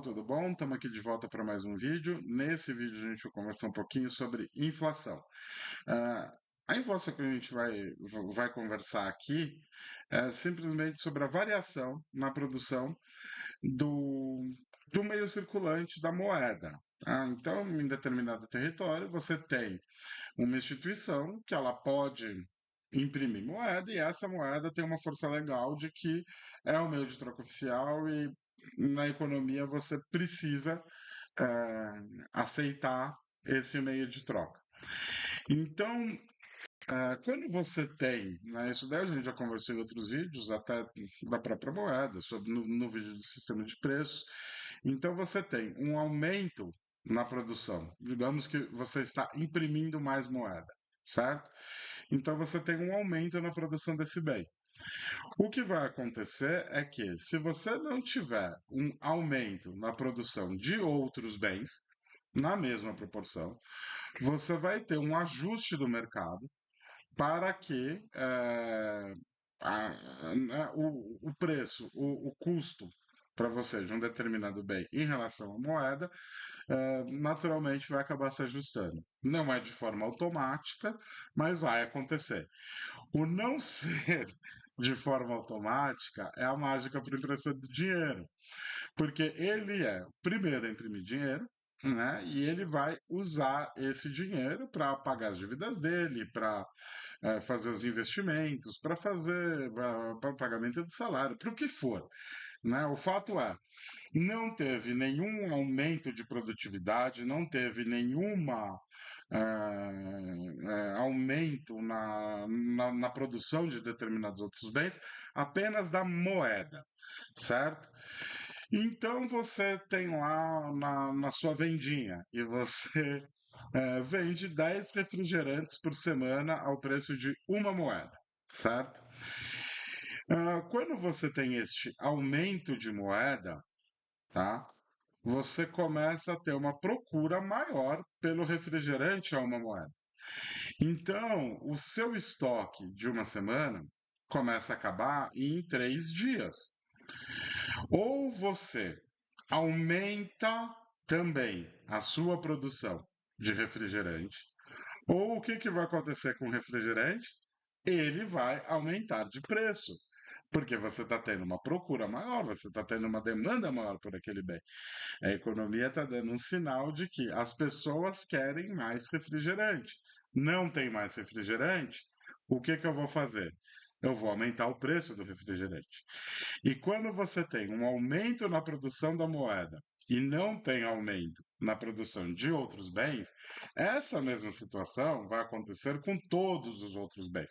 tudo bom? Estamos aqui de volta para mais um vídeo. Nesse vídeo a gente vai conversar um pouquinho sobre inflação. Ah, a inflação que a gente vai conversar aqui é simplesmente sobre a variação na produção do, do meio circulante da moeda. Então, em determinado território, você tem uma instituição que ela pode imprimir moeda e essa moeda tem uma força legal de que é o meio de troca oficial e na economia você precisa eh, aceitar esse meio de troca. Então, quando você tem, né, isso daí a gente já conversou em outros vídeos, até da própria moeda, sobre, no vídeo do sistema de preços. Então, você tem um aumento na produção. Digamos que você está imprimindo mais moeda, certo? Então, você tem um aumento na produção desse bem. O que vai acontecer é que, se você não tiver um aumento na produção de outros bens, na mesma proporção, você vai ter um ajuste do mercado para que o preço, o custo para você de um determinado bem em relação à moeda, naturalmente vai acabar se ajustando. Não é de forma automática, mas vai acontecer. O não ser de forma automática é a mágica para o impressor do dinheiro, porque ele é o primeiro a imprimir dinheiro, né? E ele vai usar esse dinheiro para pagar as dívidas dele, para fazer os investimentos, para fazer para pagamento de salário, para o que for. Né? O fato é, não teve nenhum aumento de produtividade, não teve nenhuma aumento na produção de determinados outros bens, apenas da moeda, certo? Então você tem lá na sua vendinha e você vende 10 refrigerantes por semana ao preço de uma moeda, certo? Quando você tem este aumento de moeda, tá? Você começa a ter uma procura maior pelo refrigerante a uma moeda. Então, o seu estoque de uma semana começa a acabar em 3 dias. Ou você aumenta também a sua produção de refrigerante, ou o que, que vai acontecer com o refrigerante? Ele vai aumentar de preço, porque você está tendo uma procura maior, você está tendo uma demanda maior por aquele bem. A economia está dando um sinal de que as pessoas querem mais refrigerante. Não tem mais refrigerante? O que, que eu vou fazer? Eu vou aumentar o preço do refrigerante. E quando você tem um aumento na produção da moeda e não tem aumento na produção de outros bens, essa mesma situação vai acontecer com todos os outros bens.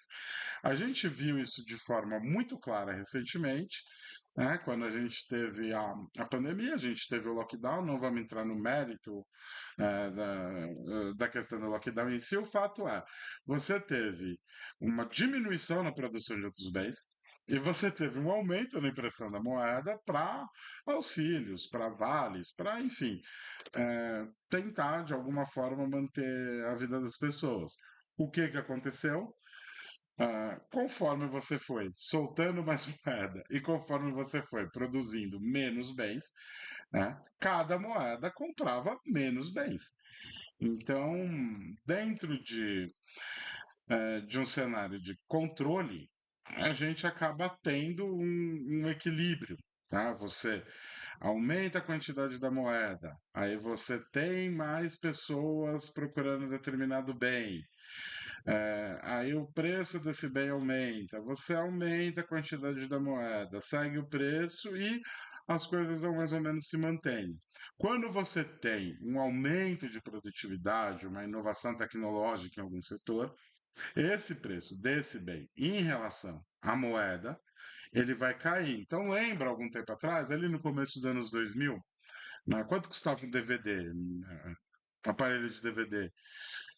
A gente viu isso de forma muito clara recentemente, né, quando a gente teve a pandemia, a gente teve o lockdown, não vamos entrar no mérito da questão do lockdown em si, o fato é, você teve uma diminuição na produção de outros bens, e você teve um aumento na impressão da moeda para auxílios, para vales, para, enfim, tentar de alguma forma manter a vida das pessoas. O que que aconteceu? Conforme você foi soltando mais moeda e conforme você foi produzindo menos bens, né, cada moeda comprava menos bens. Então, dentro de um cenário de controle, a gente acaba tendo um equilíbrio. Tá? Você aumenta a quantidade da moeda, aí você tem mais pessoas procurando determinado bem, aí o preço desse bem aumenta, você aumenta a quantidade da moeda, segue o preço e as coisas vão mais ou menos se mantendo. Quando você tem um aumento de produtividade, uma inovação tecnológica em algum setor, esse preço desse bem em relação à moeda, ele vai cair. Então lembra algum tempo atrás, ali no começo dos anos 2000, né, quanto custava um DVD, aparelho de DVD?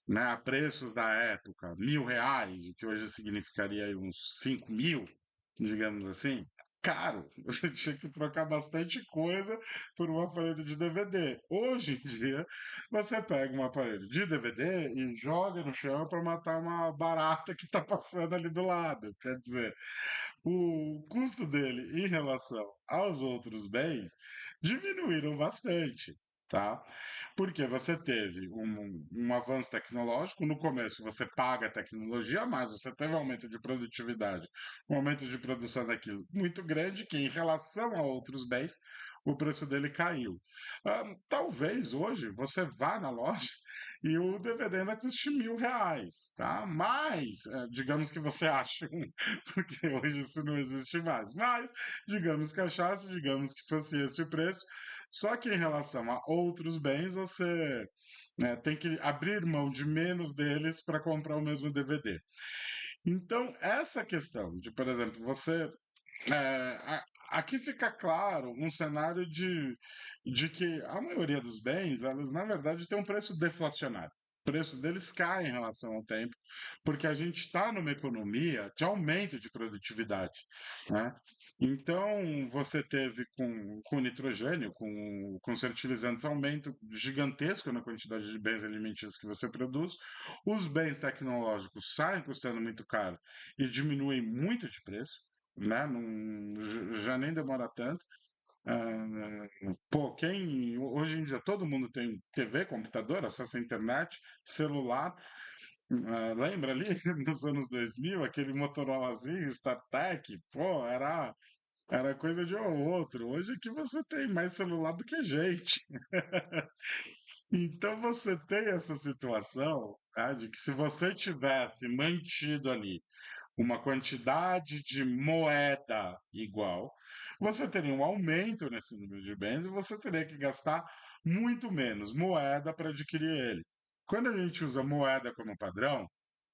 Né, a preços da época, R$ 1.000, o que hoje significaria aí uns 5.000, digamos assim. caro. Você tinha que trocar bastante coisa por um aparelho de DVD. Hoje em dia, você pega um aparelho de DVD e joga no chão para matar uma barata que está passando ali do lado. Quer dizer, o custo dele em relação aos outros bens diminuíram bastante, tá? Porque você teve um avanço tecnológico, no começo você paga a tecnologia, mas você teve um aumento de produtividade, um aumento de produção daquilo muito grande, que em relação a outros bens, o preço dele caiu. Talvez hoje você vá na loja e o DVD ainda custe R$ 1.000, tá? Mas, digamos que você ache porque hoje isso não existe mais. Mas, digamos que achasse, digamos que fosse esse o preço, só que em relação a outros bens, você tem que abrir mão de menos deles para comprar o mesmo DVD. Então, essa questão de, por exemplo, você aqui fica claro um cenário de que a maioria dos bens, elas na verdade têm um preço deflacionário. O preço deles cai em relação ao tempo, porque a gente está numa economia de aumento de produtividade, né? Então, você teve com nitrogênio, com fertilizantes, aumento gigantesco na quantidade de bens alimentícios que você produz. Os bens tecnológicos saem custando muito caro e diminuem muito de preço, né? Não, já nem demora tanto. Pô, hoje em dia todo mundo tem TV, computador, acesso à internet, celular. Lembra ali nos anos 2000, aquele Motorolazinho, StarTech? Pô, era coisa de um ou outro. Hoje aqui você tem mais celular do que gente. Então você tem essa situação, tá, de que se você tivesse mantido ali uma quantidade de moeda igual, você teria um aumento nesse número de bens e você teria que gastar muito menos moeda para adquirir ele. Quando a gente usa moeda como padrão,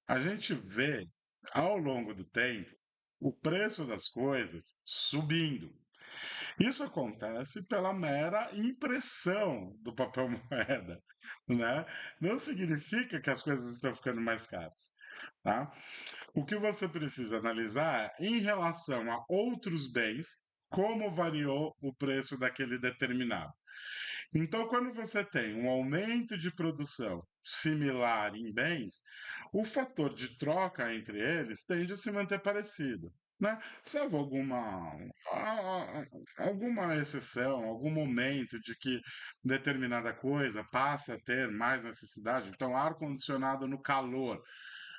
a gente vê ao longo do tempo o preço das coisas subindo. Isso acontece pela mera impressão do papel moeda, né? Não significa que as coisas estão ficando mais caras, tá? O que você precisa analisar é, em relação a outros bens, como variou o preço daquele determinado. Então, quando você tem um aumento de produção similar em bens, o fator de troca entre eles tende a se manter parecido. Né? Salvo alguma exceção, algum momento de que determinada coisa passa a ter mais necessidade. Então, ar-condicionado no calor.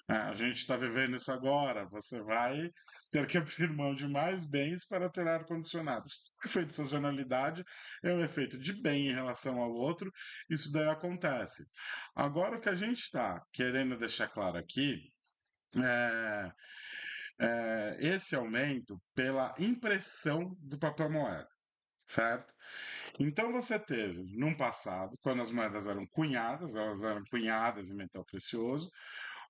A gente está vivendo isso agora. Você vai ter que abrir mão de mais bens para ter ar-condicionado. O efeito de sazonalidade é um efeito de bem em relação ao outro. Isso daí acontece. Agora, o que a gente está querendo deixar claro aqui é, esse aumento pela impressão do papel moeda. Certo? Então você teve, num passado, quando as moedas eram cunhadas, elas eram cunhadas em metal precioso,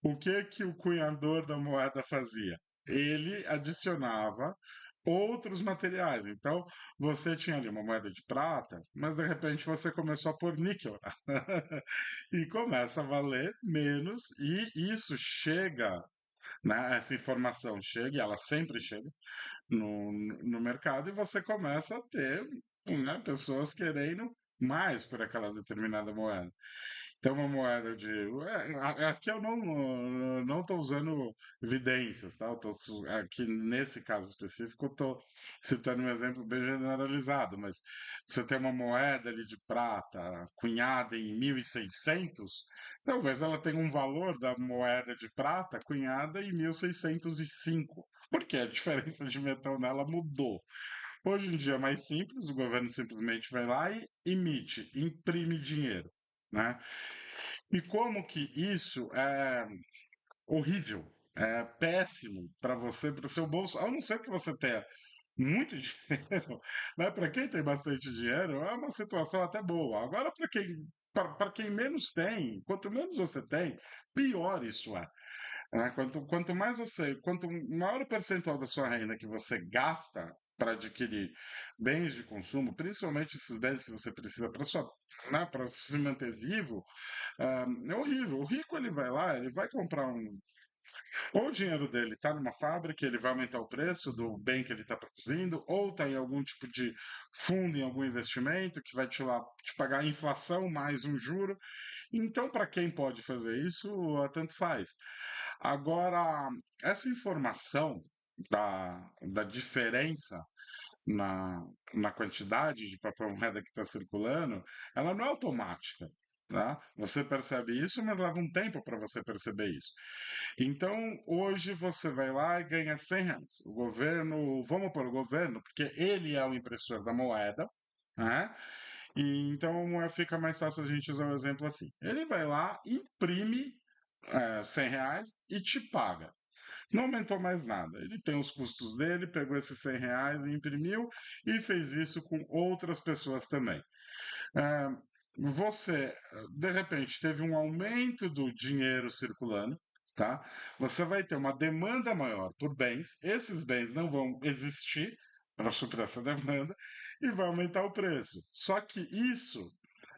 o que que o cunhador da moeda fazia? Ele adicionava outros materiais. Então, você tinha ali uma moeda de prata, mas de repente você começou a pôr níquel. E começa a valer menos, e isso chega, né, essa informação chega, e ela sempre chega no mercado, e você começa a ter, né, pessoas querendo mais por aquela determinada moeda. Tem uma moeda de. Aqui eu não estou usando evidências, tá? Aqui nesse caso específico, eu estou citando um exemplo bem generalizado, mas você tem uma moeda ali de prata cunhada em 1600, talvez ela tenha um valor da moeda de prata cunhada em 1605, porque a diferença de metal nela mudou. Hoje em dia é mais simples, o governo simplesmente vai lá e emite, imprime dinheiro. Né? E como que isso é horrível, é péssimo para você, para o seu bolso, a não ser que você tenha muito dinheiro, né? Para quem tem bastante dinheiro, é uma situação até boa. Agora, para quem menos tem, quanto menos você tem, pior isso é. Né? Quanto maior o percentual da sua renda que você gasta para adquirir bens de consumo, principalmente esses bens que você precisa para sua, né, para se manter vivo, é horrível. O rico ele vai lá, ele vai comprar Ou o dinheiro dele está numa fábrica, ele vai aumentar o preço do bem que ele está produzindo, ou está em algum tipo de fundo, em algum investimento que vai te pagar a inflação mais um juro. Então, para quem pode fazer isso, tanto faz. Agora, essa informação da diferença na, na quantidade de papel moeda que está circulando, ela não é automática. Tá? Você percebe isso, mas leva um tempo para você perceber isso. Então, hoje você vai lá e ganha R$ 100. O governo, vamos para o governo, porque ele é o impressor da moeda, né? E então fica mais fácil a gente usar o exemplo assim. Ele vai lá, imprime R$ 100 e te paga. Não aumentou mais nada. Ele tem os custos dele, pegou esses R$ 100 e imprimiu e fez isso com outras pessoas também. Ah, você, de repente, teve um aumento do dinheiro circulando, tá? Você vai ter uma demanda maior por bens, esses bens não vão existir para suprir essa demanda e vai aumentar o preço. Só que isso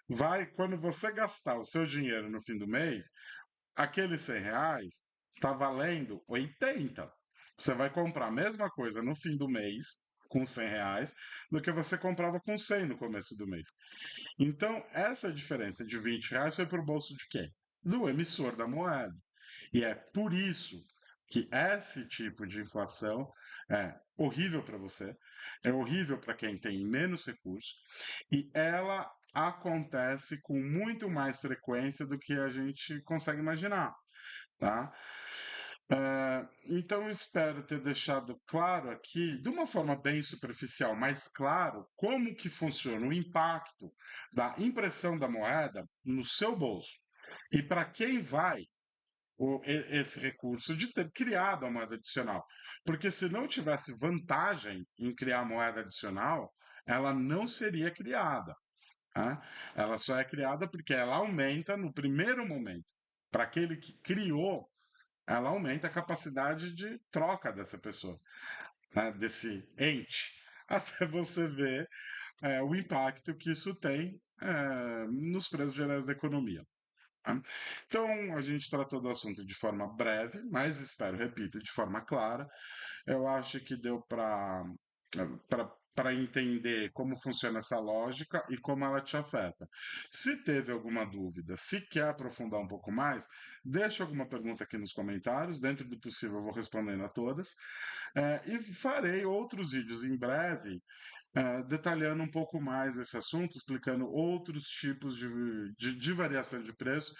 vai, quando você gastar o seu dinheiro no fim do mês, aqueles R$ 100 está valendo 80. Você vai comprar a mesma coisa no fim do mês com R$ 100 do que você comprava com 100 no começo do mês. Então, essa diferença de R$ 20 foi para o bolso de quem? Do emissor da moeda. E é por isso que esse tipo de inflação é horrível para você, é horrível para quem tem menos recursos, e ela acontece com muito mais frequência do que a gente consegue imaginar, tá? Então, eu espero ter deixado claro aqui, de uma forma bem superficial, mas claro, como que funciona o impacto da impressão da moeda no seu bolso. E para quem vai esse recurso de ter criado a moeda adicional. Porque se não tivesse vantagem em criar a moeda adicional, ela não seria criada. Né? Ela só é criada porque ela aumenta no primeiro momento. Para aquele que criou, ela aumenta a capacidade de troca dessa pessoa, né? Desse ente, até você ver o impacto que isso tem nos preços gerais da economia. Tá? Então, a gente tratou do assunto de forma breve, mas espero, repito, de forma clara. Eu acho que deu para entender como funciona essa lógica e como ela te afeta. Se teve alguma dúvida, se quer aprofundar um pouco mais, deixa alguma pergunta aqui nos comentários. Dentro do possível, eu vou respondendo a todas. E farei outros vídeos em breve detalhando um pouco mais esse assunto, explicando outros tipos de variação de preço